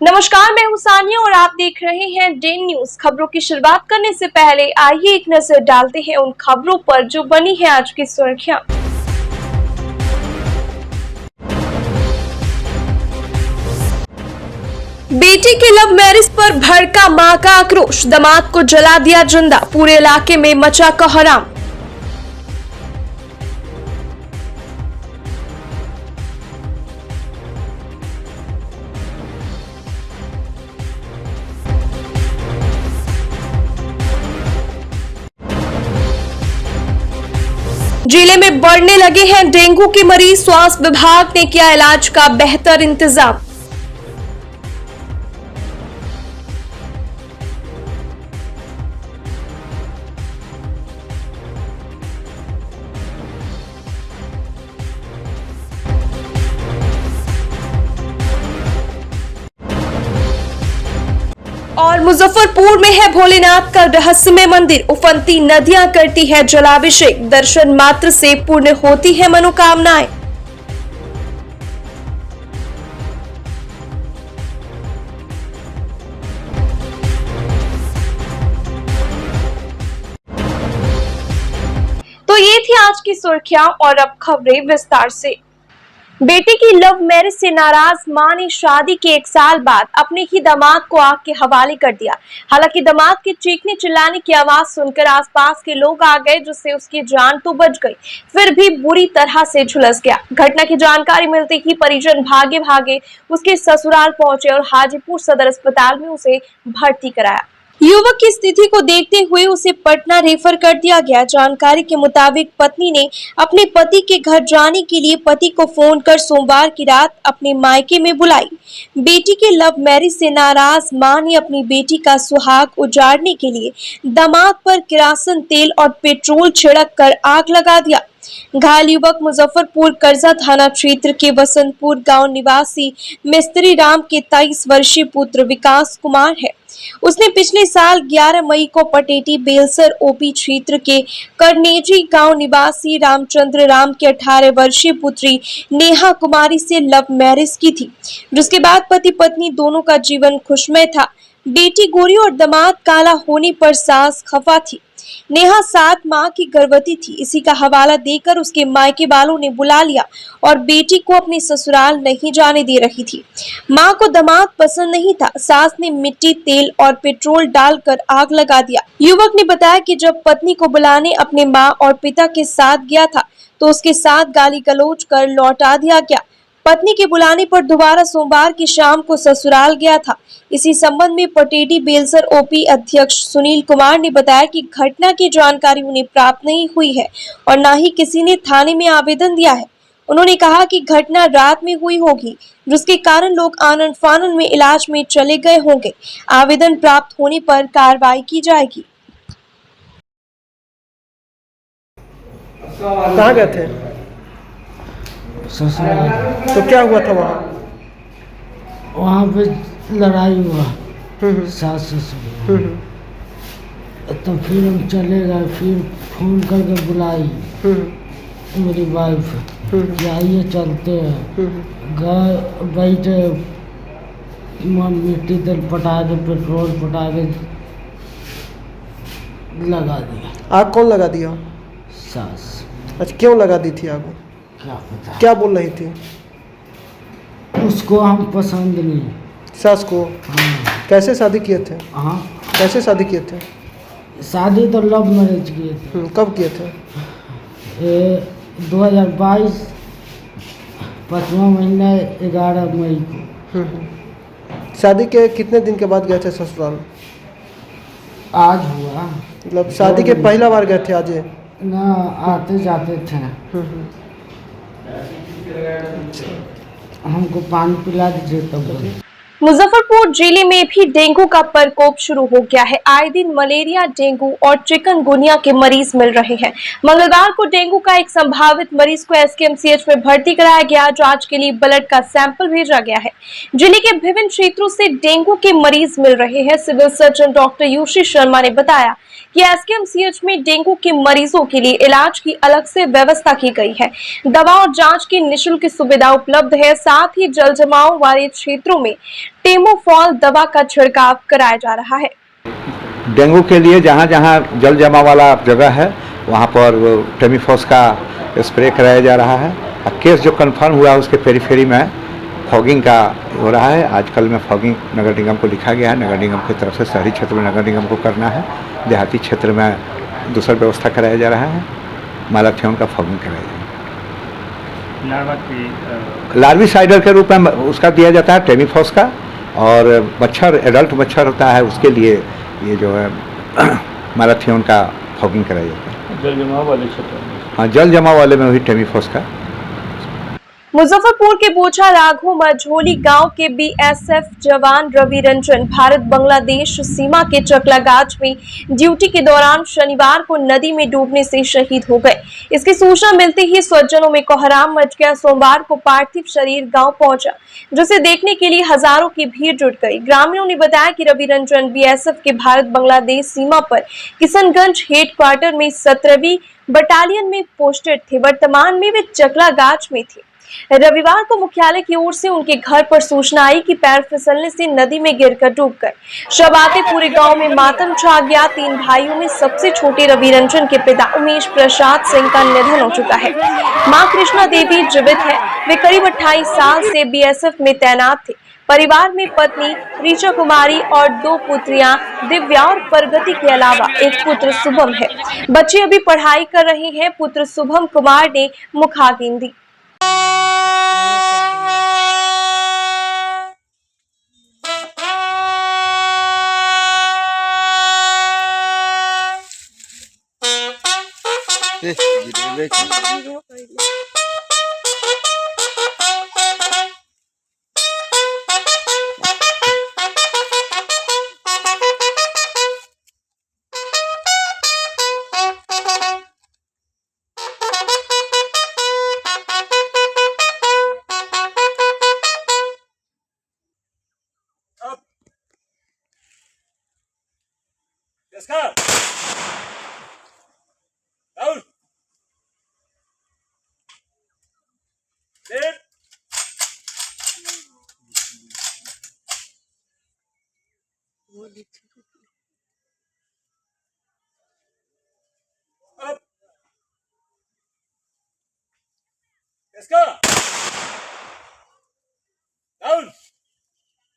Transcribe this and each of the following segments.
नमस्कार, मैं हूं सानिया और आप देख रहे हैं डेन न्यूज। खबरों की शुरुआत करने से पहले आइए एक नजर डालते हैं उन खबरों पर जो बनी है आज की सुर्खियां। बेटी के लव मैरिज पर भड़का मां का आक्रोश, दामाद को जला दिया जिंदा, पूरे इलाके में मचा कोहराम। जिले में बढ़ने लगे हैं डेंगू के मरीज, स्वास्थ्य विभाग ने किया इलाज का बेहतर इंतजाम। और मुजफ्फरपुर में है भोलेनाथ का रहस्यमय मंदिर, उफनती नदियां करती है जलाभिषेक, दर्शन मात्र से पूर्ण होती है मनोकामनाएं। तो ये थी आज की सुर्खियां और अब खबरें विस्तार से। बेटी की लव मैरिज से नाराज मां ने शादी के 1 साल बाद अपने ही दामाद को आग के हवाले कर दिया। हालांकि दामाद के चीखने चिल्लाने की आवाज सुनकर आसपास के लोग आ गए, जिससे उसकी जान तो बच गई, फिर भी बुरी तरह से झुलस गया। घटना की जानकारी मिलते ही परिजन भागे भागे उसके ससुराल पहुंचे और हाजीपुर सदर अस्पताल में उसे भर्ती कराया। युवक की स्थिति को देखते हुए उसे पटना रेफर कर दिया गया। जानकारी के मुताबिक पत्नी ने अपने पति के घर जाने के लिए पति को फोन कर सोमवार की रात अपने मायके में बुलाई। बेटी के लव मैरिज से नाराज मां ने अपनी बेटी का सुहाग उजाड़ने के लिए दामाद पर किरासन तेल और पेट्रोल छिड़क कर आग लगा दिया। घायल युवक मुजफ्फरपुर कर्जा थाना क्षेत्र के वसंतपुर गांव निवासी मिस्त्री राम के 23 वर्षीय पुत्र विकास कुमार है। उसने पिछले साल 11 मई को पटेटी बेलसर ओपी क्षेत्र के करनेजी गांव निवासी रामचंद्र राम के 18 वर्षीय पुत्री नेहा कुमारी से लव मैरिज की थी, जिसके बाद पति पत्नी दोनों का जीवन खुशमय था। बेटी गोरी और दामाद काला होने पर सास खफा थी। नेहा 7 माह की गर्भवती थी। इसी का हवाला देकर उसके मायके वालों ने बुला लिया और बेटी को अपने ससुराल नहीं जाने दे रही थी। मां को दामाद पसंद नहीं था। सास ने मिट्टी, तेल और पेट्रोल डालकर आग लगा दिया। युवक ने बताया कि जब पत्नी को बुलाने अपने मां और पिता के साथ गया था तो उसके साथ गाली गलौज कर लौटा दिया गया। पत्नी के बुलाने पर दोबारा सोमवार की शाम को ससुराल गया था। इसी संबंध में पटेटी बेलसर ओपी अध्यक्ष सुनील कुमार ने बताया कि घटना की जानकारी उन्हें प्राप्त नहीं हुई है और न ही किसी ने थाने में आवेदन दिया है। उन्होंने कहा कि घटना रात में हुई होगी, जिसके कारण लोग आनन फानन में इलाज में चले गए होंगे। आवेदन प्राप्त होने पर कार्रवाई की जाएगी। कहाँ गए थे? ससुराल। तो क्या हुआ था वहाँ पे लड़ाई हुआ सास ससुर। तो फिर हम चले गए, फिर फोन करके बुलाई मेरी वाइफ कि आइए चलते हैं। गए, बैठे, मिट्टी तेल पटा के पेट्रोल पटा के लगा दिया। आग कौन लगा दिया? सास। अच्छा, क्यों लगा दी थी आग? क्या पता, क्या बोल रही थी? उसको हम पसंद नहीं। सास को? हाँ। कैसे शादी किए थे? हाँ, कैसे शादी किए थे? शादी तो लव मैरिज किए थे। कब किए थे? 2022 5वां महीना 11 मई को। शादी के कितने दिन के बाद गए थे ससुराल? आज हुआ। मतलब शादी के पहला बार गए थे आज? ना, आते जाते थे। हमको पानी पिला दीजिए तब। मुजफ्फरपुर जिले में भी डेंगू का प्रकोप शुरू हो गया है। आए दिन मलेरिया, डेंगू और चिकनगुनिया के मरीज मिल रहे हैं। मंगलवार को डेंगू का एक संभावित मरीज को एसकेएमसीएच में भर्ती कराया गया। जांच के लिए ब्लड का सैंपल भेजा गया है। जिले के विभिन्न क्षेत्रों से डेंगू के मरीज मिल रहे हैं। सिविल सर्जन डॉक्टर यूशी शर्मा ने बताया कि एसकेएमसीएच में डेंगू के मरीजों के लिए इलाज की अलग से व्यवस्था की गई है। दवा और जांच की निःशुल्क सुविधा उपलब्ध है। साथ ही जल जमाव वाले क्षेत्रों में टेमोफॉल दवा का छिड़काव कराया जा रहा है। डेंगू के लिए जहाँ जहाँ जल जमा वाला जगह है वहाँ पर टेमीफॉस का स्प्रे कराया जा रहा है। और केस जो कंफर्म हुआ उसके पेरीफेरी में फॉगिंग का हो रहा है। आजकल में फॉगिंग नगर निगम को लिखा गया है, नगर निगम की तरफ से शहरी क्षेत्र में नगर निगम को करना है, देहाती क्षेत्र में दूसरा व्यवस्था कराया जा रहा है। मैलाथियन का फॉगिंग कराया जा रहा है। लार्विसाइडर के रूप में उसका दिया जाता है टेमीफॉस का, और मच्छर एडल्ट मच्छर होता है उसके लिए ये जो है मैलाथियन का फॉगिंग कराया जाता है। जल जमाव वाले क्षेत्र में, हाँ, जल जमाव वाले में भी टेमीफॉस का। मुजफ्फरपुर के बोचा राघो मझोली गांव के बीएसएफ जवान रवि रंजन भारत बांग्लादेश सीमा के चकलागाछ में ड्यूटी के दौरान शनिवार को नदी में डूबने से शहीद हो गए। इसकी सूचना मिलते ही स्वजनों में कोहराम मच गया। सोमवार को पार्थिव शरीर गांव पहुंचा, जिसे देखने के लिए हजारों की भीड़ जुट गई। ग्रामीणों ने बताया कि रवि रंजन बीएसएफ के भारत बांग्लादेश सीमा पर किशनगंज हेडक्वार्टर में 17वीं बटालियन में पोस्टेड थे। वर्तमान में वे चकलागाछ में थे। रविवार को मुख्यालय की ओर से उनके घर पर सूचना आई कि पैर फिसलने से नदी में गिरकर डूब गए। शव आते पूरे गांव में मातम छा गया। 3 भाइयों में सबसे छोटे रवि रंजन के पिता उमेश प्रसाद सिंह का निधन हो चुका है। मां कृष्णा देवी जीवित है। वे करीब 28 साल से बीएसएफ में तैनात थे। परिवार में पत्नी ऋचा कुमारी और 2 पुत्रियां दिव्या और प्रगति के अलावा एक पुत्र शुभम है। बच्चे अभी पढ़ाई कर रहे हैं। पुत्र शुभम कुमार ने मुखाग्नि दी।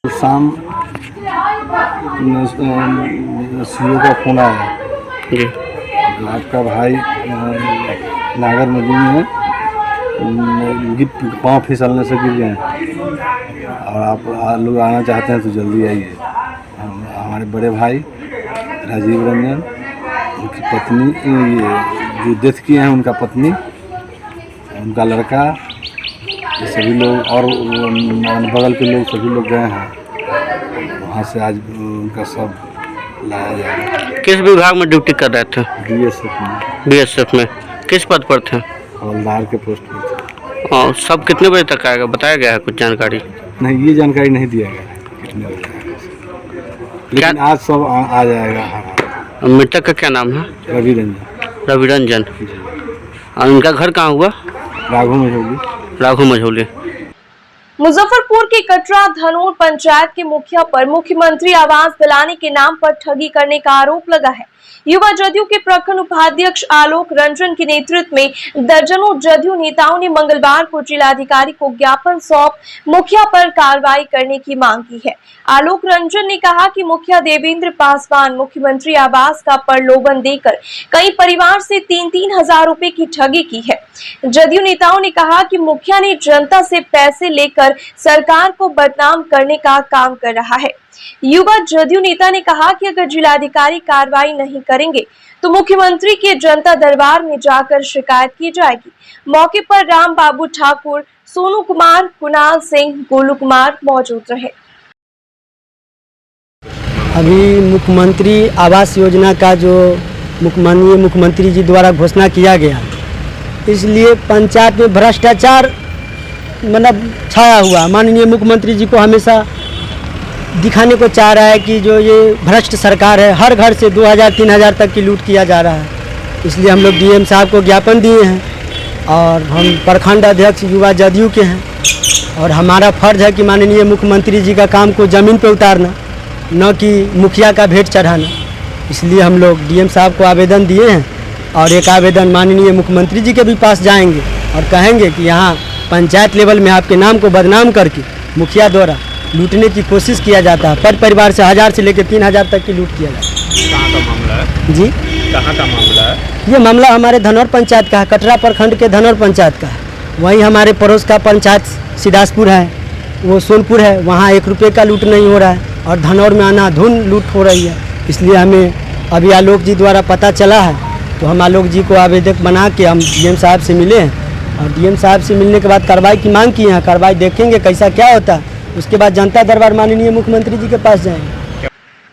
शाम सीओ का फोन आया जी, आपका भाई नागर नदी में पाँव फिसलने से गिर गए और आप लोग आना चाहते हैं तो जल्दी आइए। हमारे बड़े भाई राजीव रंजन, उनकी पत्नी, ये जो डेथ किए हैं उनका पत्नी, उनका लड़का, ये सभी लोग और बगल के लोग सभी लोग गए हैं। वहाँ से आज उनका सब लाया जाएगा। किस विभाग में ड्यूटी कर रहे थे? बीएसएफ में। बीएसएफ में किस पद पर थे? हवलदार के पोस्ट पर थे। और सब कितने बजे तक आएगा, बताया गया है कुछ जानकारी? नहीं, ये जानकारी नहीं दिया गया है कितने बजे आएगा, लेकिन आज सब आ जाएगा। मृतक का क्या नाम है? रवि रंजन। रवि रंजन। और उनका घर कहाँ हुआ? राघो मझौली। राघो मझौली। मुजफ्फरपुर के कटरा धनोर पंचायत के मुखिया पर मुख्यमंत्री आवास दिलाने के नाम पर ठगी करने का आरोप लगा है। युवा जदयू के प्रखंड उपाध्यक्ष आलोक रंजन के नेतृत्व में दर्जनों जदयू नेताओं ने मंगलवार को जिलाधिकारी को ज्ञापन सौंप मुखिया पर कार्रवाई करने की मांग की है। आलोक रंजन ने कहा कि मुखिया देवेंद्र पासवान मुख्यमंत्री आवास का प्रलोभन देकर कई परिवार से 3-3 हजार रुपए की ठगी की है। जदयू नेताओं ने कहा कि मुखिया ने जनता से पैसे लेकर सरकार को बदनाम करने का काम कर रहा है। युवा जदयू नेता ने कहा कि अगर जिलाधिकारी कार्रवाई नहीं करेंगे तो मुख्यमंत्री के जनता दरबार में जाकर शिकायत की जाएगी। मौके पर राम बाबू ठाकुर, सोनू कुमार, कुणाल सिंह, गोलू कुमार मौजूद रहे। अभी मुख्यमंत्री आवास योजना का जो माननीय मुख्यमंत्री जी द्वारा घोषणा किया गया, इसलिए पंचायत में भ्रष्टाचार मतलब छाया हुआ। माननीय मुख्यमंत्री जी को हमेशा दिखाने को चाह रहा है कि जो ये भ्रष्ट सरकार है, हर घर से 2000-3000 तक की लूट किया जा रहा है। इसलिए हम लोग डीएम साहब को ज्ञापन दिए हैं और हम प्रखंड अध्यक्ष युवा जदयू के हैं। और हमारा फर्ज है कि माननीय मुख्यमंत्री जी का काम को ज़मीन पे उतारना, न कि मुखिया का भेंट चढ़ाना। इसलिए हम लोग डीएम साहब को आवेदन दिए हैं और एक आवेदन माननीय मुख्यमंत्री जी के भी पास जाएंगे और कहेंगे कि यहाँ पंचायत लेवल में आपके नाम को बदनाम करके मुखिया द्वारा लूटने की कोशिश किया जाता है। पर परिवार से 1000 से लेकर 3000 तक की लूट किया जाता है। कहाँ का मामला है? जी, कहाँ का मामला है? ये मामला हमारे धनौर पंचायत का है, कटरा प्रखंड के धनौर पंचायत का है। वहीं हमारे पड़ोस का पंचायत सिदासपुर है, वो सोनपुर है, वहाँ 1 रुपये का लूट नहीं हो रहा है और धनौर में अनाधुन लूट हो रही है। इसलिए हमें अभी आलोक जी द्वारा पता चला है, तो हम आलोक जी को आवेदक बना के हम डीएम साहब से मिले हैं और डीएम साहब से मिलने के बाद कार्रवाई की मांग की है। कार्रवाई देखेंगे कैसा क्या होता है, उसके बाद जनता दरबार माननीय मुख्यमंत्री जी के पास जाएंगे।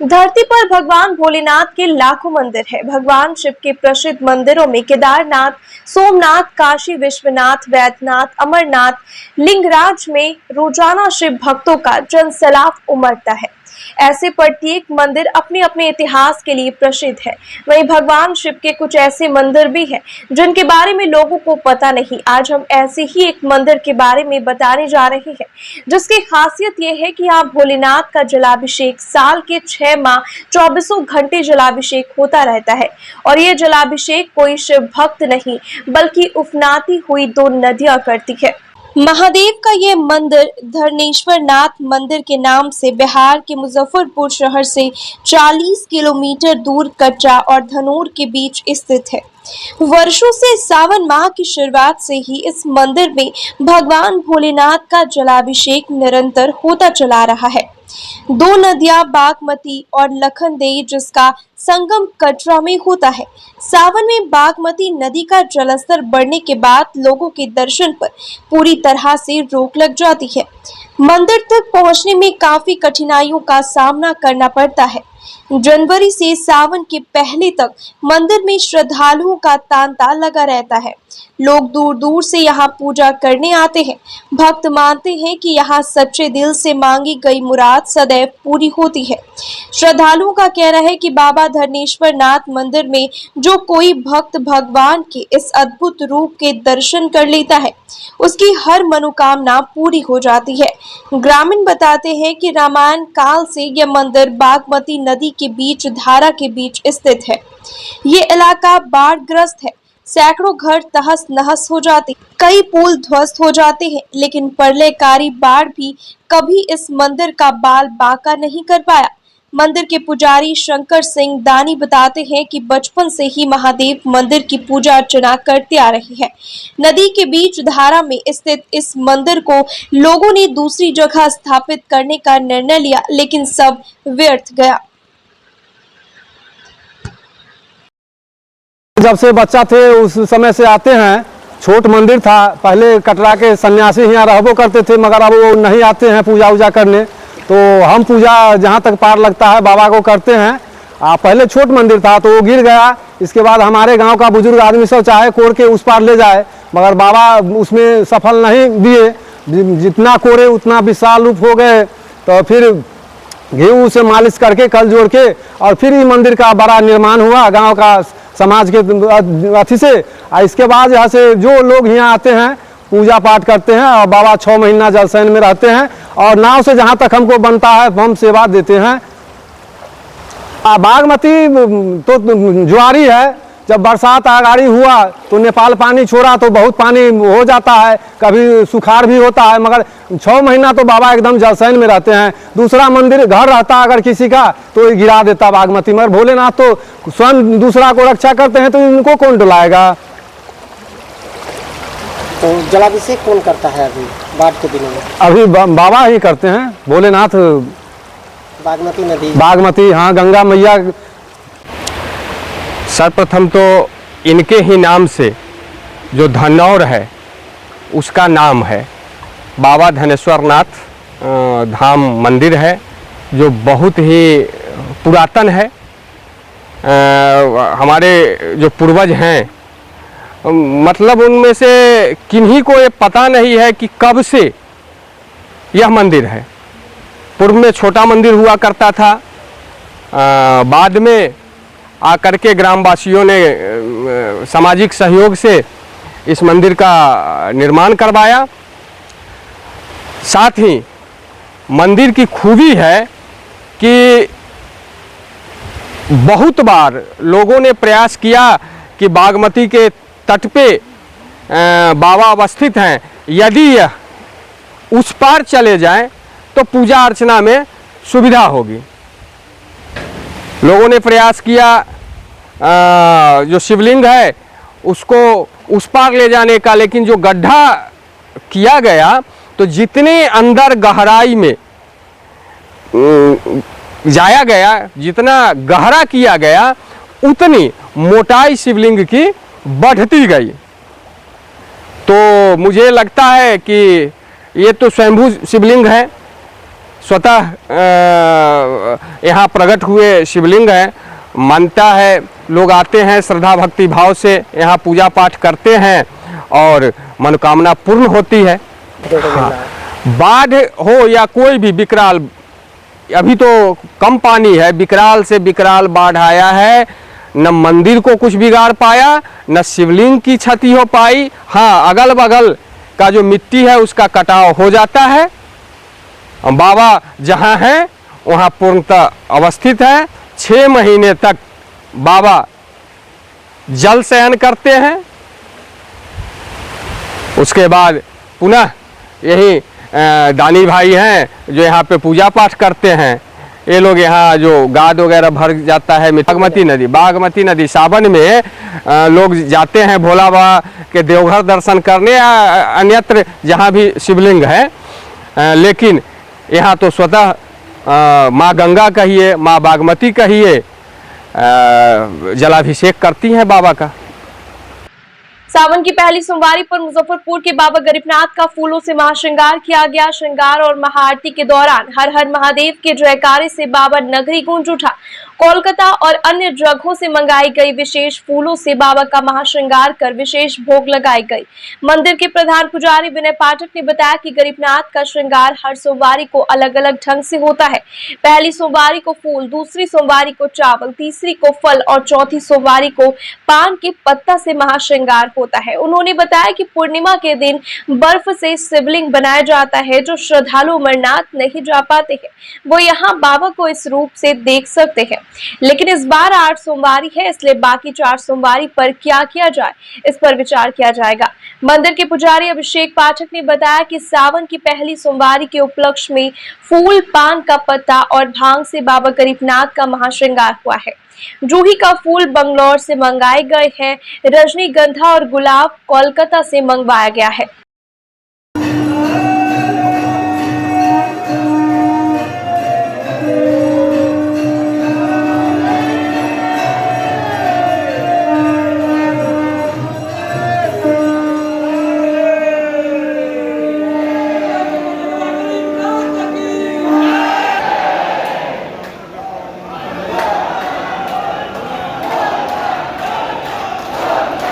धरती पर भगवान भोलेनाथ के लाखों मंदिर है। भगवान शिव के प्रसिद्ध मंदिरों में केदारनाथ, सोमनाथ, काशी विश्वनाथ, वैद्यनाथ, अमरनाथ, लिंगराज में रोजाना शिव भक्तों का जनसैलाब उमड़ता है। ऐसे प्रत्येक मंदिर अपने अपने इतिहास के लिए प्रसिद्ध है। वहीं भगवान शिव के कुछ ऐसे मंदिर भी हैं जिनके बारे में लोगों को पता नहीं। आज हम ऐसे ही एक मंदिर के बारे में बताने जा रहे हैं जिसकी खासियत यह है कि यहाँ भोलेनाथ का जलाभिषेक साल के 6 माह 24 घंटे जलाभिषेक होता रहता है। और ये जलाभिषेक कोई शिव भक्त नहीं बल्कि उफनाती हुई 2 नदियां करती है। महादेव का ये मंदिर धरणेश्वर नाथ मंदिर के नाम से बिहार के मुजफ्फरपुर शहर से 40 किलोमीटर दूर कटरा और धनौर के बीच स्थित है। वर्षों से सावन माह की शुरुआत से ही इस मंदिर में भगवान भोलेनाथ का जलाभिषेक निरंतर होता चला रहा है। 2 नदियां बागमती और लखनदेई जिसका संगम कटरा में होता है। सावन में बागमती नदी का जलस्तर बढ़ने के बाद लोगों के दर्शन पर पूरी तरह से रोक लग जाती है। मंदिर तक पहुंचने में काफी कठिनाइयों का सामना करना पड़ता है। जनवरी से सावन के पहले तक मंदिर में श्रद्धालुओं का तांता लगा रहता है। लोग दूर दूर से यहाँ पूजा करने आते हैं। भक्त मानते हैं कि यहाँ सच्चे दिल से मांगी गई मुराद सदैव पूरी होती है। श्रद्धालुओं का कहना है कि बाबा धरणेश्वर नाथ मंदिर में जो कोई भक्त भगवान के इस अद्भुत रूप के दर्शन कर लेता है उसकी हर मनोकामना पूरी हो जाती है। ग्रामीण बताते हैं कि रामायण काल से यह मंदिर बागमती नदी के बीच धारा के बीच स्थित है। ये इलाका बाढ़ग्रस्त है। सैकड़ों घर तहस नहस हो जाते, कई पुल ध्वस्त हो जाते हैं, लेकिन प्रलयकारी बाढ़ भी कभी इस मंदिर का बाल बांका नहीं कर पाया। मंदिर के पुजारी शंकर सिंह दानी बताते हैं कि बचपन से ही महादेव मंदिर की पूजा अर्चना करते आ रहे हैं। नदी के बीच धारा में स्थित इस मंदिर को लोगों ने दूसरी जगह स्थापित करने का निर्णय लिया, लेकिन सब व्यर्थ गया। जब से बच्चा थे उस समय से आते हैं। छोट मंदिर था, पहले कटरा के सन्यासी यहाँ रहबो करते थे, मगर अब वो नहीं आते हैं पूजा वूजा करने, तो हम पूजा जहाँ तक पार लगता है बाबा को करते हैं। पहले छोट मंदिर था तो वो गिर गया। इसके बाद हमारे गांव का बुजुर्ग आदमी सब चाहे कोड़ के उस पार ले जाए, मगर बाबा उसमें सफल नहीं दिए। जितना कोड़े उतना विशाल रूप हो गए, तो फिर घी से मालिश करके कल जोड़ के और फिर ये मंदिर का बड़ा निर्माण हुआ गांव का समाज के अथी से। इसके बाद यहाँ से जो लोग यहाँ आते हैं पूजा पाठ करते हैं और बाबा 6 महीना जलसैन में रहते हैं और नाव से जहाँ तक हमको बनता है हम सेवा देते हैं। बागमती तो ज्वारी है। जब बरसात आगाड़ी हुआ तो नेपाल पानी छोड़ा तो बहुत पानी हो जाता है, कभी सुखाड़ भी होता है, मगर 6 महीना तो बाबा एकदम जलसैन में रहते हैं। दूसरा मंदिर घर रहता अगर किसी का तो ये गिरा देता बागमती, मगर भोलेनाथ तो स्वयं दूसरा को रक्षा करते हैं, तो इनको कौन डुलाएगा। तो जलाभिषेक कौन करता है अभी बाढ़ के दिनों में? अभी बाबा ही करते हैं, भोलेनाथ। बागमती नदी, बागमती, हाँ, गंगा मैया। सर्वप्रथम तो इनके ही नाम से जो धनौर है उसका नाम है। बाबा धनेश्वर नाथ धाम मंदिर है जो बहुत ही पुरातन है। हमारे जो पूर्वज हैं, मतलब उनमें से किन्हीं को ये पता नहीं है कि कब से यह मंदिर है। पूर्व में छोटा मंदिर हुआ करता था, बाद में आकर के ग्रामवासियों ने सामाजिक सहयोग से इस मंदिर का निर्माण करवाया। साथ ही मंदिर की खूबी है कि बहुत बार लोगों ने प्रयास किया कि बागमती के तट पे बाबा अवस्थित हैं, यदि यह उस पार चले जाएं तो पूजा अर्चना में सुविधा होगी। लोगों ने प्रयास किया जो शिवलिंग है उसको उस पार ले जाने का, लेकिन जो गड्ढा किया गया तो जितने अंदर गहराई में जाया गया, जितना गहरा किया गया, उतनी मोटाई शिवलिंग की बढ़ती गई। तो मुझे लगता है कि ये तो स्वयंभू शिवलिंग है, स्वतः यहाँ प्रकट हुए शिवलिंग है। मानता है लोग आते हैं श्रद्धा भक्ति भाव से यहाँ पूजा पाठ करते हैं और मनोकामना पूर्ण होती है। हाँ, बाढ़ हो या कोई भी विकराल, अभी तो कम पानी है, विकराल से विकराल बाढ़ आया है, न मंदिर को कुछ बिगाड़ पाया, न शिवलिंग की क्षति हो पाई। हाँ, अगल बगल का जो मिट्टी है उसका कटाव हो जाता है। बाबा जहाँ हैं वहाँ पूर्णतः अवस्थित है। 6 महीने तक बाबा जल शयन करते हैं, उसके बाद पुनः यही दानी भाई हैं जो यहाँ पे पूजा पाठ करते हैं। ये लोग यहाँ जो गाद वगैरह भर जाता है, बागमती नदी सावन में लोग जाते हैं भोला बाबा के देवघर दर्शन करने या अन्यत्र जहाँ भी शिवलिंग है, लेकिन यहाँ तो स्वतः माँ गंगा कहिए, माँ बागमती कहिए, जलाभिषेक करती हैं बाबा का। सावन की पहली सोमवारी पर मुजफ्फरपुर के बाबा गरीबनाथ का फूलों से महाश्रृंगार किया गया। श्रृंगार और महाआरती के दौरान हर हर महादेव के जयकारे से बाबा नगरी गूंज उठा। कोलकाता और अन्य जगहों से मंगाई गई विशेष फूलों से बाबा का महाश्रृंगार कर विशेष भोग लगाई गई। मंदिर के प्रधान पुजारी विनय पाठक ने बताया कि गरीबनाथ का श्रृंगार हर सोमवारी को अलग अलग ढंग से होता है। पहली सोमवारी को फूल, दूसरी सोमवारी को चावल, तीसरी को फल और चौथी सोमवारी को पान के पत्ता से महाश्रृंगार होता है। उन्होंने बताया कि पूर्णिमा के दिन बर्फ से शिवलिंग बनाया जाता है। जो श्रद्धालु अमरनाथ नहीं जा पाते हैं वो यहाँ बाबा को इस रूप से देख सकते हैं, लेकिन इस बार 8 सोमवारी है, इसलिए बाकी 4 सोमवारी पर क्या किया जाए इस पर विचार किया जाएगा। मंदिर के पुजारी अभिषेक पाठक ने बताया कि सावन की पहली सोमवारी के उपलक्ष्य में फूल, पान का पत्ता और भांग से बाबा गरीबनाथ का महाश्रृंगार हुआ है। जूही का फूल बंगलौर से मंगाए गए हैं। रजनीगंधा और गुलाब कोलकाता से मंगवाया गया है।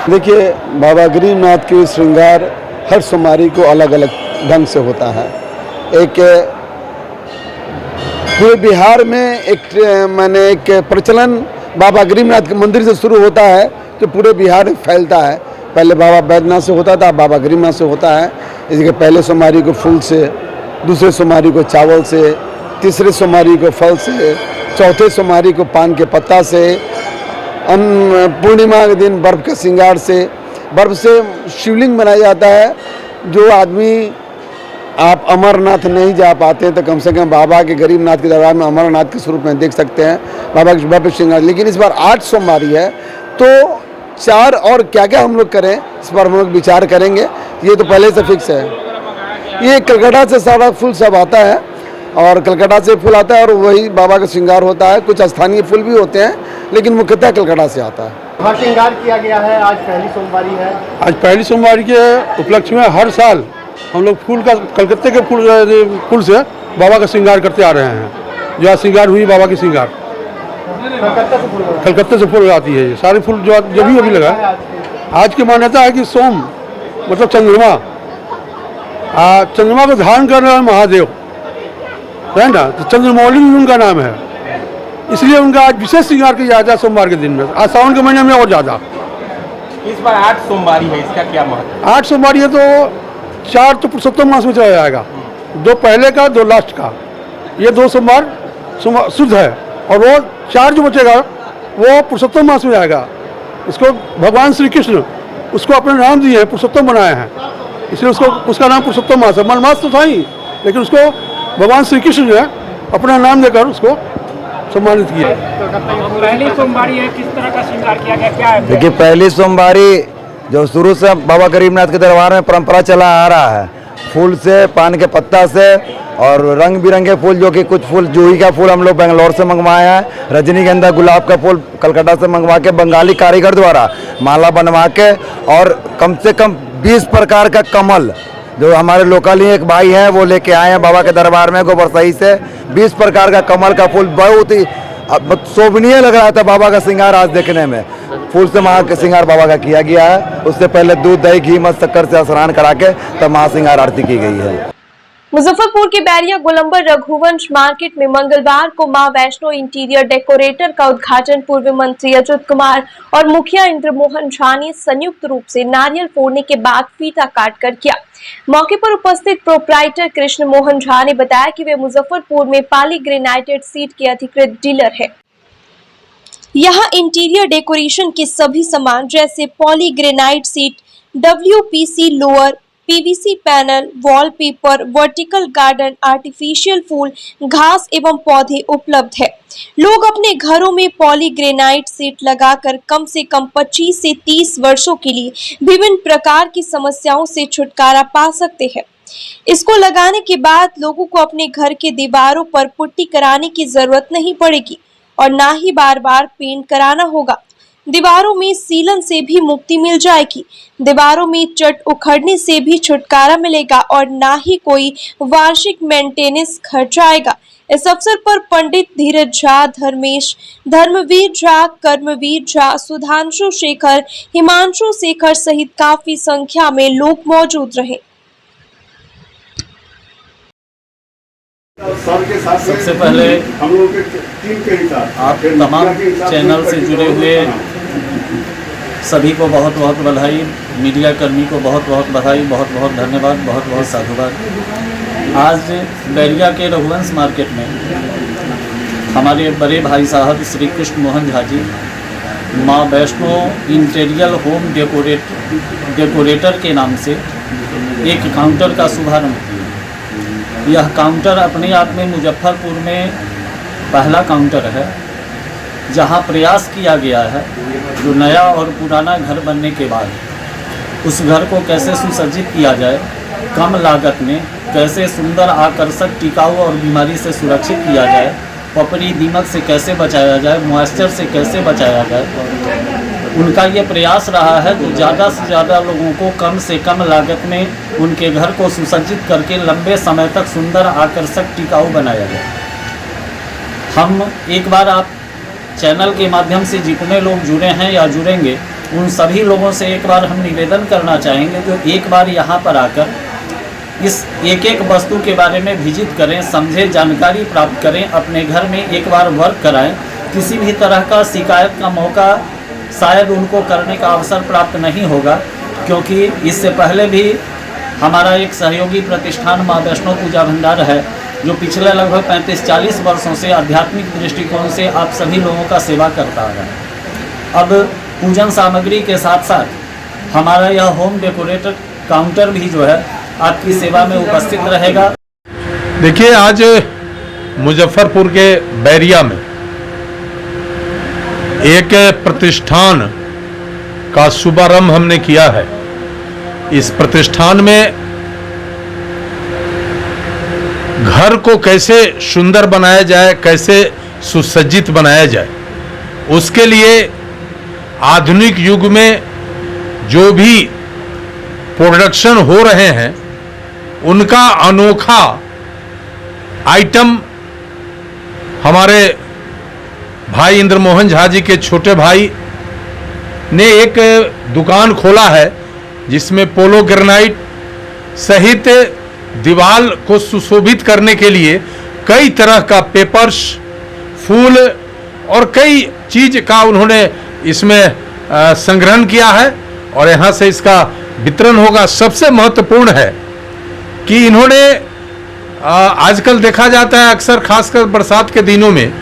देखिए, बाबा गरीबनाथ के श्रृंगार हर सोमवारी को अलग अलग ढंग से होता है। एक पूरे बिहार में एक प्रचलन बाबा गरीबनाथ के मंदिर से शुरू होता है जो पूरे बिहार में फैलता है। पहले बाबा बैद्यनाथ से होता था, बाबा गरीबनाथ से होता है। इसके पहले सोमवारी को फूल से, दूसरे सोमवारी को चावल से, तीसरे सोमवारी को फल से, चौथे सोमवारी को पान के पत्ता से, पूर्णिमा के दिन बर्फ के श्रृंगार से, बर्फ से शिवलिंग बनाया जाता है। जो आदमी आप अमरनाथ नहीं जा पाते हैं तो कम से कम बाबा के गरीबनाथ के दरबार में अमरनाथ के स्वरूप में देख सकते हैं बाबा के बर्फ श्रृंगार। लेकिन इस बार 8 सोमवारी है तो 4 और क्या क्या हम लोग करें इस पर हम लोग विचार करेंगे। ये तो पहले से फिक्स है। ये कलकत्ता से सारा फूल सब आता है और कलकत्ता से फूल आता है और वही बाबा का श्रृंगार होता है। कुछ स्थानीय फूल भी होते हैं लेकिन मुख्यतः कलकत्ता से आता है। महाश्रृंगार किया गया है। आज पहली सोमवारी है। आज पहली सोमवारी के उपलक्ष्य में हर साल हम लोग फूल का कलकत्ते के फूल से बाबा का श्रृंगार करते आ रहे हैं। जो आज श्रृंगार हुई बाबा की श्रृंगार कलकत्ते से फूल आती है। ये सारे फूल जो भी अभी लगा है। आज की मान्यता है कि सोम मतलब चंद्रमा, चंद्रमा को धारण करने वाले महादेव है ना, तो चंद्रमौली भी उनका नाम है, इसलिए उनका आज विशेष श्रृंगार किया जाता है सोमवार के दिन में। आज सावन के महीने में और ज़्यादा। इस बार 8 सोमवारी है, इसका क्या महत्व? 8 सोमवारी है तो 4 तो पुरुषोत्तम मास में चला जाएगा 2 पहले का 2 लास्ट का, ये 2 सोमवार शुद्ध है। और वो 4 जो बचेगा वो पुरुषोत्तम मास में आएगा। इसको भगवान श्री कृष्ण उसको अपने नाम दिए हैं, पुरुषोत्तम बनाए हैं, इसलिए उसका नाम पुरुषोत्तम मास है। मलमास तो था ही, लेकिन उसको भगवान श्री कृष्ण ने अपना नाम देकर उसको सम्मानित किया। पहली सोमवारी है, किस तरह का श्रृंगार किया गया, क्या है? देखिए, पहली सोमवारी जो शुरू से बाबा गरीबनाथ के दरबार में परंपरा चला आ रहा है, फूल से, पान के पत्ता से और रंग बिरंगे फूल, जो कि कुछ फूल जूही का फूल हम लोग बेंगलोर से मंगवाए हैं, रजनीगंधा गुलाब का फूल कलकत्ता से मंगवा के बंगाली कारीगर द्वारा माला बनवा के, और कम से कम 20 प्रकार का कमल जो हमारे लोकल ही एक भाई हैं वो लेके आए हैं बाबा के दरबार में गोबरसही से। 20 प्रकार का कमल का फूल बहुत ही शोभनीय लग रहा था बाबा का श्रृंगार आज देखने में। फूल से महा श्रृंगार बाबा का किया गया है। उससे पहले दूध, दही, घी, मध, शक्कर से स्नान करा के तब महाश्रृंगार आरती की गई है। मुजफ्फरपुर के बैरिया गोलंबर रघुवंश मार्केट में मंगलवार को मां वैष्णो इंटीरियर डेकोरेटर का उद्घाटन पूर्व मंत्री अच्युत कुमार और मुखिया इंद्रमोहन झा ने संयुक्त रूप से नारियल फोड़ने के बाद फीता काटकर किया। मौके पर उपस्थित प्रोप्राइटर कृष्ण मोहन झा ने बताया कि वे मुजफ्फरपुर में पाली ग्रेनाइटेड सीट के अधिकृत डीलर है। यहाँ इंटीरियर डेकोरेशन के सभी सामान जैसे polygranite sheet, WPC louver, PVC panel, wallpaper, vertical garden, artificial फूल, घास एवं पौधे उपलब्ध है। लोग अपने घरों में पॉलीग्रेनाइट सीट लगाकर कम से कम 25 से 30 वर्षों के लिए विभिन्न प्रकार की समस्याओं से छुटकारा पा सकते हैं। इसको लगाने के बाद लोगों को अपने घर के दीवारों पर पुट्टी कराने की जरूरत नहीं पड़ेगी और ना ही बार बार पेंट कराना होगा। दीवारों में सीलन से भी मुक्ति मिल जाएगी। दीवारों में चट उखड़ने से भी छुटकारा मिलेगा और ना ही कोई वार्षिक मेंटेनेंस खर्च आएगा। इस अवसर पर पंडित धीरज झा, धर्मवीर झा, कर्मवीर झा, सुधांशु शेखर, हिमांशु शेखर सहित काफी संख्या में लोग मौजूद रहे। सबसे पहले आप तमाम चैनल से जुड़े हुए सभी को बहुत बहुत बधाई, मीडिया कर्मी को बहुत बहुत बधाई, बहुत बहुत धन्यवाद, बहुत बहुत साधुवाद। आज बैरिया के रघुवंश मार्केट में हमारे बड़े भाई साहब श्री कृष्ण मोहन झा जी माँ वैष्णो इंटीरियर होम डेकोरेटर के नाम से एक काउंटर का शुभारंभ किया। यह काउंटर अपने आप में मुजफ्फरपुर में पहला काउंटर है जहां प्रयास किया गया है जो नया और पुराना घर बनने के बाद उस घर को कैसे सुसज्जित किया जाए, कम लागत में कैसे सुंदर, आकर्षक, टिकाऊ और बीमारी से सुरक्षित किया जाए, पपड़ी दीमक से कैसे बचाया जाए, मॉइस्चर से कैसे बचाया जाए। उनका ये प्रयास रहा है तो ज़्यादा से ज़्यादा लोगों को कम से कम लागत में उनके घर को सुसज्जित करके लंबे समय तक सुंदर, आकर्षक, टिकाऊ बनाया जाए। हम एक बार आप चैनल के माध्यम से जितने लोग जुड़े हैं या जुड़ेंगे उन सभी लोगों से एक बार हम निवेदन करना चाहेंगे जो एक बार यहाँ पर आकर इस एक एक वस्तु के बारे में विजिट करें, समझें, जानकारी प्राप्त करें, अपने घर में एक बार वर्क कराएं। किसी भी तरह का शिकायत का मौका शायद उनको करने का अवसर प्राप्त नहीं होगा, क्योंकि इससे पहले भी हमारा एक सहयोगी प्रतिष्ठान माँ वैष्णो पूजा भंडार है जो पिछले लगभग 35-40 वर्षों से आध्यात्मिक दृष्टिकोण से आप सभी लोगों का सेवा करता आ रहा है। अब पूजन सामग्री के साथ साथ हमारा यह होम डेकोरेटर काउंटर भी जो है आपकी सेवा में उपस्थित रहेगा। देखिए, आज मुजफ्फरपुर के बैरिया में एक प्रतिष्ठान का शुभारंभ हमने किया है। इस प्रतिष्ठान में घर को कैसे सुंदर बनाया जाए, कैसे सुसज्जित बनाया जाए, उसके लिए आधुनिक युग में जो भी प्रोडक्शन हो रहे हैं उनका अनोखा आइटम हमारे भाई इंद्रमोहन झा जी के छोटे भाई ने एक दुकान खोला है जिसमें पोलो ग्रेनाइट सहित दीवार को सुशोभित करने के लिए कई तरह का पेपर्स, फूल और कई चीज का उन्होंने इसमें संग्रहण किया है और यहाँ से इसका वितरण होगा। सबसे महत्वपूर्ण है कि इन्होंने आजकल देखा जाता है अक्सर खासकर बरसात के दिनों में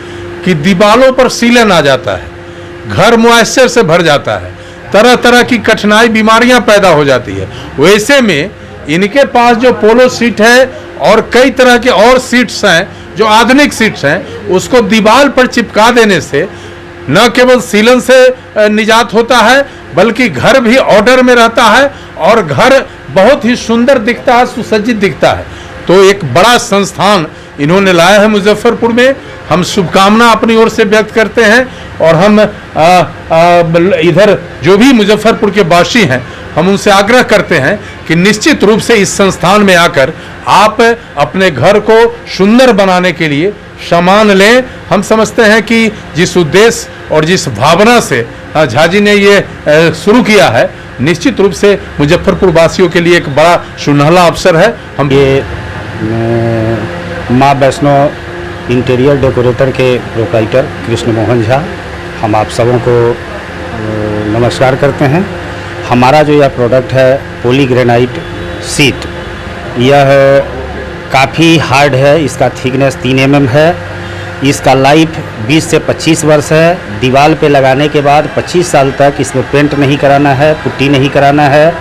कि दीवारों पर सीलन आ जाता है, घर मॉइस्चर से भर जाता है, तरह तरह की कठिनाई बीमारियां पैदा हो जाती है। वैसे में इनके पास जो पोलो सीट है और कई तरह के और सीट्स हैं जो आधुनिक सीट्स हैं, उसको दीवार पर चिपका देने से न केवल सीलन से निजात होता है बल्कि घर भी ऑर्डर में रहता है और घर बहुत ही सुंदर दिखता है, सुसज्जित दिखता है। तो एक बड़ा संस्थान इन्होंने लाया है मुजफ्फरपुर में। हम शुभकामना अपनी ओर से व्यक्त करते हैं और हम इधर जो भी मुजफ्फरपुर के वासी हैं हम उनसे आग्रह करते हैं कि निश्चित रूप से इस संस्थान में आकर आप अपने घर को सुंदर बनाने के लिए सामान लें। हम समझते हैं कि जिस उद्देश्य और जिस भावना से झा जी ने ये शुरू किया है, निश्चित रूप से मुजफ्फरपुर वासियों के लिए एक बड़ा सुनहला अवसर है। हम ये माँ वैष्णो इंटीरियर डेकोरेटर के प्रोप्राइटर कृष्ण मोहन झा, हम आप सबों को नमस्कार करते हैं। हमारा जो यह प्रोडक्ट है पॉलीग्रेनाइट सीट, यह काफ़ी हार्ड है, इसका थिकनेस 3 mm है, इसका लाइफ 20 से 25 वर्ष है। दीवार पे लगाने के बाद 25 साल तक इसमें पेंट नहीं कराना है, पुट्टी नहीं कराना है,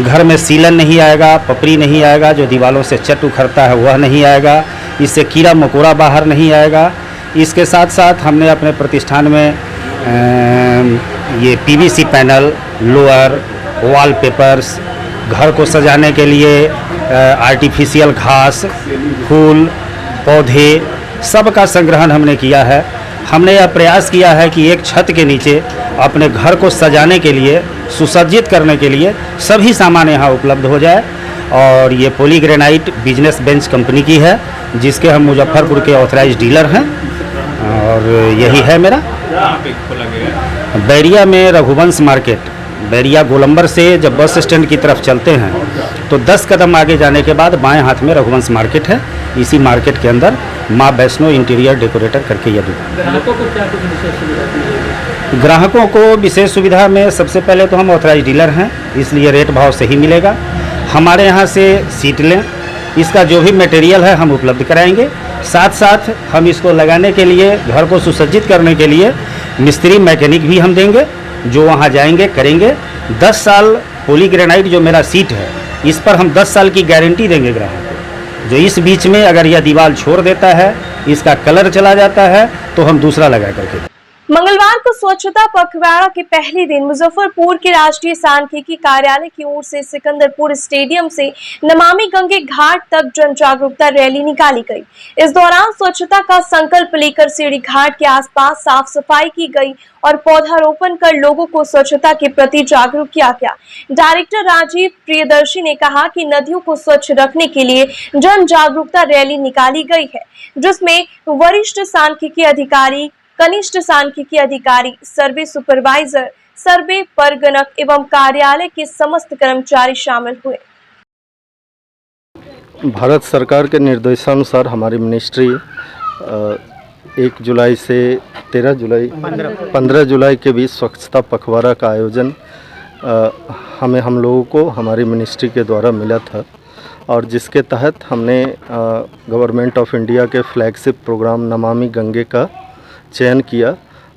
घर में सीलन नहीं आएगा, पपड़ी नहीं आएगा, जो दीवारों से चट उखड़ता है वह नहीं आएगा, इससे कीड़ा मकोड़ा बाहर नहीं आएगा। इसके साथ साथ हमने अपने प्रतिष्ठान में ये पीवीसी पैनल, लोअर, वॉलपेपर्स, घर को सजाने के लिए आर्टिफिशियल घास, फूल, पौधे, सब का संग्रहण हमने किया है। हमने यह प्रयास किया है कि एक छत के नीचे अपने घर को सजाने के लिए, सुसज्जित करने के लिए सभी सामान यहाँ उपलब्ध हो जाए। और ये पॉलीग्रेनाइट बिजनेस बेंच कंपनी की है, जिसके हम मुजफ्फरपुर के ऑथराइज डीलर हैं। और यही है मेरा बैरिया में रघुवंश मार्केट, बैरिया गोलंबर से जब बस स्टैंड की तरफ चलते हैं तो 10 कदम आगे जाने के बाद बाएं हाथ में रघुवंश मार्केट है। इसी मार्केट के अंदर माँ वैष्णो इंटीरियर डेकोरेटर करके यह दुकान। ग्राहकों को विशेष सुविधा में सबसे पहले तो हम ऑथराइज डीलर हैं, इसलिए रेट भाव सही मिलेगा। हमारे यहाँ से सीट लें, इसका जो भी मटेरियल है हम उपलब्ध कराएंगे। साथ साथ हम इसको लगाने के लिए, घर को सुसज्जित करने के लिए मिस्त्री मैकेनिक भी हम देंगे, जो वहाँ जाएंगे करेंगे। 10 साल पॉलीग्रेनाइट जो मेरा सीट है, इस पर हम 10 साल की गारंटी देंगे ग्राहक को। जो इस बीच में अगर यह दीवार छोड़ देता है, इसका कलर चला जाता है, तो हम दूसरा लगा करके। मंगलवार को स्वच्छता पखवाड़ा के पहले दिन मुजफ्फरपुर के राष्ट्रीय सांख्यिकी कार्यालय की ओर से सिकंदरपुर स्टेडियम से नमामि गंगे घाट तक जन जागरूकता रैली निकाली गई। इस दौरान स्वच्छता का संकल्प लेकर सीढ़ी घाट के आसपास साफ सफाई की गई और पौधारोपण कर लोगों को स्वच्छता के प्रति जागरूक किया गया। डायरेक्टर राजीव प्रियदर्शी ने कहा कि नदियों को स्वच्छ रखने के लिए जन जागरूकता रैली निकाली गई है, जिसमें वरिष्ठ सांख्यिकी अधिकारी, कनिष्ठ सांख्यिकी अधिकारी, सर्वे सुपरवाइजर, सर्वे परगणक एवं कार्यालय के समस्त कर्मचारी शामिल हुए। भारत सरकार के निर्देशानुसार हमारी मिनिस्ट्री 1 जुलाई से 15 जुलाई के बीच स्वच्छता पखवाड़ा का आयोजन हम लोगों को हमारी मिनिस्ट्री के द्वारा मिला था, और जिसके तहत हमने गवर्नमेंट ऑफ इंडिया के फ्लैगशिप प्रोग्राम नमामि गंगे का चयन किया।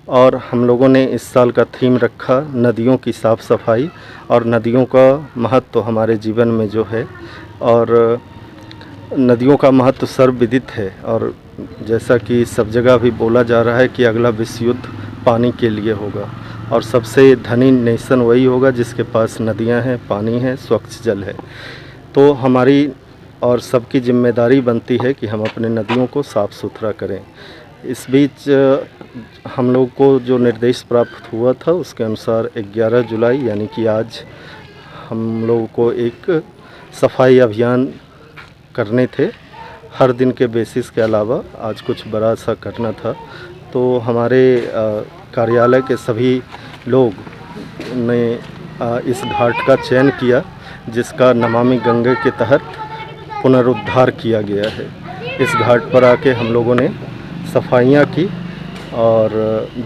और हम लोगों ने इस साल का थीम रखा नदियों की साफ़ सफाई, और नदियों का महत्व हमारे जीवन में जो है, और नदियों का महत्व सर्वविदित है। और जैसा कि सब जगह भी बोला जा रहा है कि अगला विश्व युद्ध पानी के लिए होगा, और सबसे धनी नेशन वही होगा जिसके पास नदियां हैं, पानी है, स्वच्छ जल है। तो हमारी और सबकी जिम्मेदारी बनती है कि हम अपने नदियों को साफ़ सुथरा करें। इस बीच हम लोग को जो निर्देश प्राप्त हुआ था उसके अनुसार 11 जुलाई यानी कि आज हम लोगों को एक सफाई अभियान करने थे, हर दिन के बेसिस के अलावा आज कुछ बड़ा सा करना था। तो हमारे कार्यालय के सभी लोग ने इस घाट का चयन किया, जिसका नमामि गंगे के तहत पुनरुद्धार किया गया है। इस घाट पर आके हम लोगों ने सफाइयाँ की और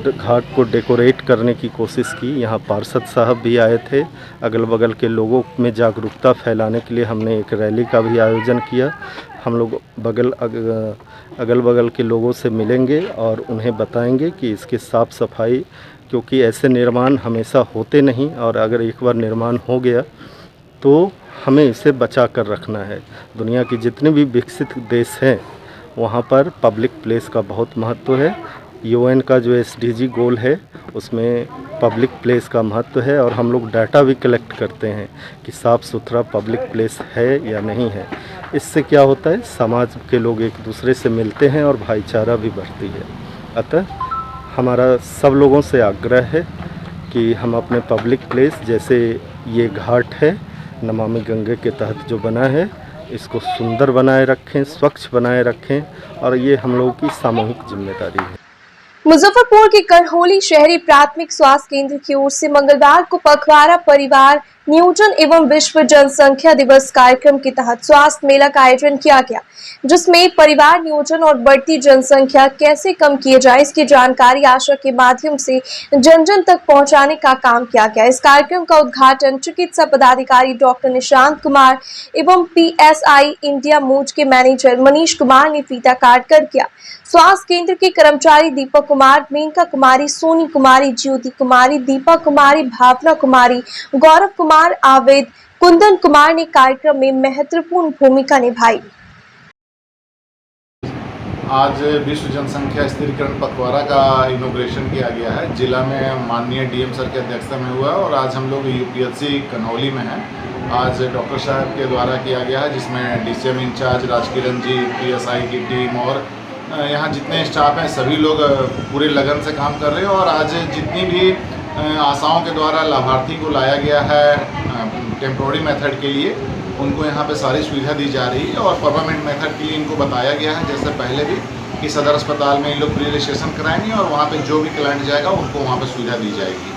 घाट को डेकोरेट करने की कोशिश की। यहाँ पार्षद साहब भी आए थे। अगल बगल के लोगों में जागरूकता फैलाने के लिए हमने एक रैली का भी आयोजन किया। हम लोग अगल बगल के लोगों से मिलेंगे और उन्हें बताएंगे कि इसकी साफ़ सफाई, क्योंकि ऐसे निर्माण हमेशा होते नहीं और अगर एक बार निर्माण हो गया तो हमें इसे बचा कर रखना है। दुनिया के जितने भी विकसित देश हैं वहाँ पर पब्लिक प्लेस का बहुत महत्व है। UN का जो SDG गोल है उसमें पब्लिक प्लेस का महत्व है और हम लोग डाटा भी कलेक्ट करते हैं कि साफ़ सुथरा पब्लिक प्लेस है या नहीं है। इससे क्या होता है, समाज के लोग एक दूसरे से मिलते हैं और भाईचारा भी बढ़ती है। अतः हमारा सब लोगों से आग्रह है कि हम अपने पब्लिक प्लेस, जैसे ये घाट है नमामि गंगे के तहत जो बना है, इसको सुंदर बनाए रखें, स्वच्छ बनाए रखें और ये हम लोगों की सामूहिक जिम्मेदारी है। मुजफ्फरपुर के करहोली शहरी प्राथमिक स्वास्थ्य केंद्र की ओर से मंगलवार को पखवाड़ा परिवार नियोजन एवं विश्व जनसंख्या दिवस कार्यक्रम के तहत स्वास्थ्य मेला का आयोजन किया गया, जिसमें परिवार नियोजन और बढ़ती जनसंख्या कैसे कम किए जाए इसकी जानकारी आशा के माध्यम से जन जन तक पहुंचाने का काम किया गया। इस कार्यक्रम का उद्घाटन चिकित्सा पदाधिकारी डॉक्टर निशांत कुमार एवं PSI इंडिया मूज के मैनेजर मनीष कुमार ने फीता काट कर किया। स्वास्थ्य केंद्र के कर्मचारी दीपक कुमार, मेनका कुमारी, सोनी कुमारी, ज्योति कुमारी, दीपा कुमारी, भावना कुमारी, गौरव कुमार, आवेद, कुंदन कुमार ने कार्यक्रम में महत्वपूर्ण भूमिका निभाई। आज विश्व जनसंख्या स्थिरीकरण पखवाड़ा का इनॉग्रेशन किया गया है। जिला में माननीय DM सर की अध्यक्षता में हुआ और आज हम लोग UPSC कन्हौली में हैं। आज डॉक्टर साहब के द्वारा किया गया है, जिसमें DCM इंचार्ज राजकिरण जी, PSI की टीम और यहाँ जितने स्टाफ हैं सभी लोग पूरे लगन से काम कर रहे हैं। और आज जितनी भी आशाओं के द्वारा लाभार्थी को लाया गया है टेम्पोररी मेथड के लिए, उनको यहाँ पे सारी सुविधा दी जा रही है। और परमानेंट मेथड के लिए इनको बताया गया है, जैसे पहले भी, कि सदर अस्पताल में इन लोग प्री रजिस्ट्रेशन कराएंगे और वहाँ पे जो भी क्लाइंट जाएगा उनको वहाँ पे सुविधा दी जाएगी।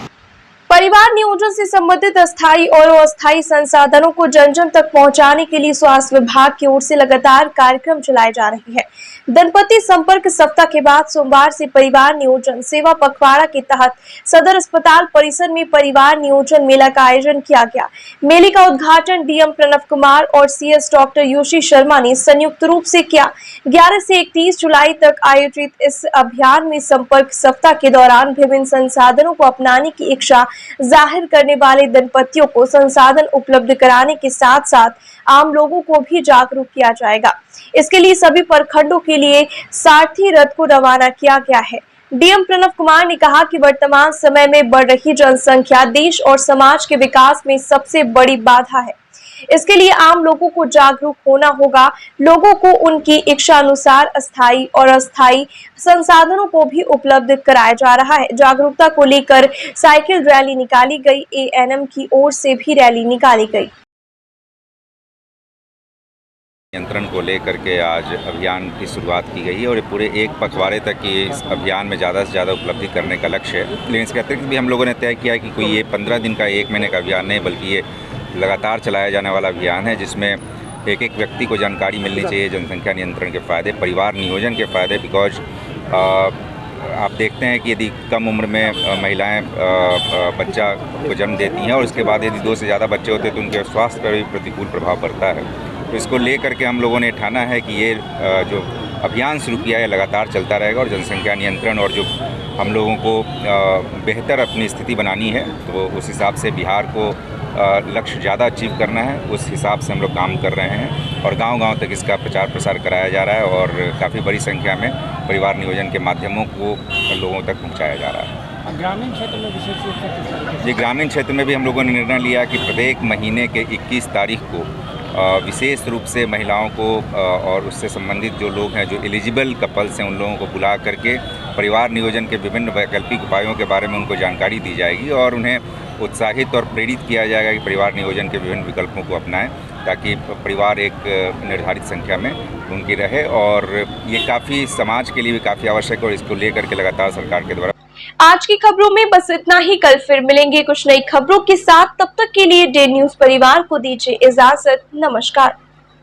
परिवार नियोजन से संबंधित अस्थायी और अस्थायी संसाधनों को जन जन तक पहुंचाने के लिए स्वास्थ्य विभाग की ओर से लगातार कार्यक्रम चलाए जा रहे हैं। दंपति संपर्क सप्ताह के बाद सोमवार से परिवार नियोजन सेवा पखवाड़ा के तहत सदर अस्पताल परिसर में परिवार नियोजन मेला का आयोजन किया गया। मेले का उद्घाटन DM प्रणव कुमार और CS डॉक्टर योशी शर्मा ने संयुक्त रूप से किया। 11 से 31 जुलाई तक आयोजित इस अभियान में संपर्क सप्ताह के दौरान विभिन्न संसाधनों को अपनाने की इच्छा जाहिर करने वाले दंपतियों को संसाधन उपलब्ध कराने के साथ साथ आम लोगों को भी जागरूक किया जाएगा। इसके लिए सभी प्रखंडों के लिए सारथी रथ को रवाना किया गया है। DM प्रणव कुमार ने कहा कि वर्तमान समय में बढ़ रही जनसंख्या देश और समाज के विकास में सबसे बड़ी बाधा है। इसके लिए आम लोगों को जागरूक होना होगा। लोगों को उनकी इच्छा अनुसार अस्थायी और अस्थायी संसाधनों को भी उपलब्ध कराया जा रहा है। जागरूकता को लेकर साइकिल रैली निकाली गई। ANM की ओर से भी रैली निकाली गई। नियंत्रण को लेकर के आज अभियान की शुरुआत की गई है और पूरे एक पखवाड़े तक ये इस अभियान में ज़्यादा से ज़्यादा उपलब्धि करने का लक्ष्य है। लेकिन इसके अतिरिक्त भी हम लोगों ने तय किया कि कोई ये 15 दिन का, 1 महीने का अभियान नहीं, बल्कि ये लगातार चलाया जाने वाला अभियान है, जिसमें एक एक व्यक्ति को जानकारी मिलनी चाहिए जनसंख्या नियंत्रण के फ़ायदे, परिवार नियोजन के फ़ायदे। बिकॉज आप देखते हैं कि यदि कम उम्र में महिलाएं बच्चा को जन्म देती हैं और उसके बाद यदि 2 से ज़्यादा बच्चे होते हैं तो उनके स्वास्थ्य पर भी प्रतिकूल प्रभाव पड़ता है। तो इसको लेकर के हम लोगों ने ठाना है कि ये जो अभियान शुरू किया है लगातार चलता रहेगा और जनसंख्या नियंत्रण और जो हम लोगों को बेहतर अपनी स्थिति बनानी है, तो उस हिसाब से बिहार को लक्ष्य ज़्यादा अचीव करना है, उस हिसाब से हम लोग काम कर रहे हैं और गांव-गांव तक इसका प्रचार प्रसार कराया जा रहा है और काफ़ी बड़ी संख्या में परिवार नियोजन के माध्यमों को लोगों तक पहुंचाया जा रहा है। ग्रामीण क्षेत्र में विशेष रूप से जी, ग्रामीण क्षेत्र में भी हम लोगों ने निर्णय लिया कि प्रत्येक महीने के 21 तारीख को विशेष रूप से महिलाओं को और उससे संबंधित जो लोग हैं, जो एलिजिबल कपल्स हैं, उन लोगों को बुला करके परिवार नियोजन के विभिन्न वैकल्पिक उपायों के बारे में उनको जानकारी दी जाएगी और उन्हें उत्साहित और प्रेरित किया जाएगा कि परिवार नियोजन के विभिन्न विकल्पों को अपनाएं, ताकि परिवार एक निर्धारित संख्या में उनकी रहे। और ये काफ़ी समाज के लिए भी काफ़ी आवश्यक है और इसको लेकर के लगातार सरकार के द्वारा। आज की खबरों में बस इतना ही। कल फिर मिलेंगे कुछ नई खबरों के साथ। तब तक के लिए डे न्यूज़ परिवार को दीजिए इजाजत। नमस्कार।